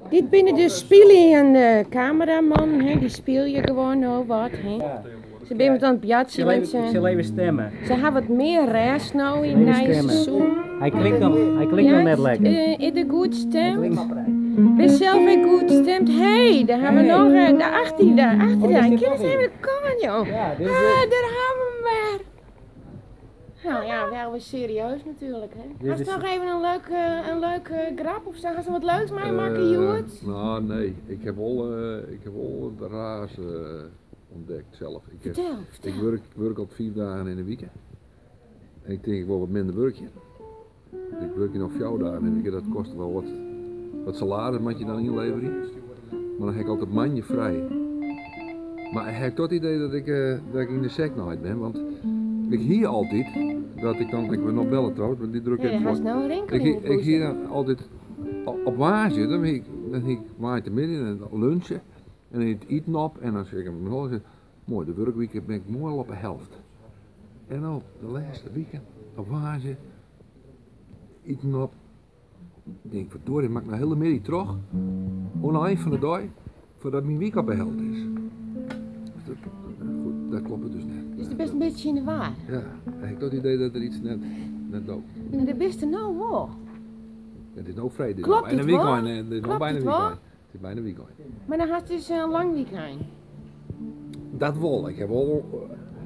Dit binnen de spelende cameraman, hè? Die speel je gewoon nou wat. Hè? Ze zijn wat aan het piatsen, want Ik zal even stemmen. ze hebben wat meer rest nou in het seizoen. Hij klinkt nog net lekker. Is de goed stemt? Wees zelf weer goed stemt. Hé, daar hebben we nog de 18 daar. Kijk eens even komen, joh. Ja, dit is Daar hebben we hem weer. Nou ja, wel weer serieus natuurlijk, hè. Had je nog even een leuke grap of gaan ze wat leuks mee maken, Joert? Nou, nee. Ik heb al de raars ontdekt zelf. Vertel. Ik werk al 4 dagen in de week. En ik denk ik wil wat minder werkje. Ik werk hier nog 4 dagen in de week. Dat kost wel wat salaris moet je dan inleveren. Maar dan heb ik altijd manje vrij. Maar ik heb toch het idee dat ik in de sec nooit ben. Want ik hier altijd, dat ik dan, ik wil nog bellen trouwens, want die druk Ja, even dat is voor. nou een rinkeling. Ik hier dan altijd op waasje, dan heb ik waai te midden en lunchen. En dan het eten op en dan zeg ik hem nog eens, mooi, de werkweek ben ik mooi al op de helft. En dan de laatste weekend, op waasje, eten op. Ik denk, verdorie, maak nou hele middag terug. Aan eind van de dag, voordat mijn week op de helft is. Dus goed, dat klopt dus net. Dus je best een beetje in de war. Ja, ik heb toch het idee dat er iets net loopt. Maar dat best er nou wel. Het is nou vrij, dit Klopt bijna het wel? weekend. Het is nog Klopt bijna het wel? weekend. Het is bijna weekend. Maar dan had je dus een lang weekend. Dat wel, ik heb al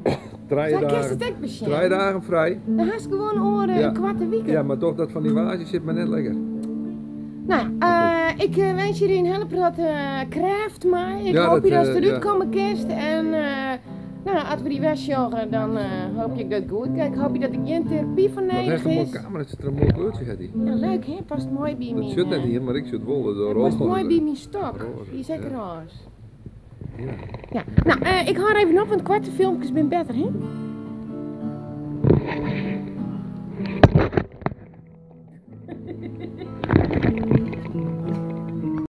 3 Zij kerst dagen, het ook bestaan. 3 dagen vrij. Dan had je gewoon oren Ja. een kwarte weekend. Ja, maar toch dat van die waasje zit me net lekker. Nou, ik wens jullie een hele prettige craft maar. Ik Ja, hoop dat, je dat ze eruit ja. komen kerst en nou, als we die wegjoggen, dan hoop ik dat het goed gaat. Ik hoop je dat ik geen therapie van Wat heeft nodig een mooie is. kamer, het zit er een mooi kleurtje uit. Ja, leuk hè, past mooi bij Dat me. zit net hier, maar ik zit wel door Het past mooi bij mijn stok. Roze, Die is zeker ja. roze. Ja. Ja, nou, ik hou er even op, want korte filmpjes zijn beter hè.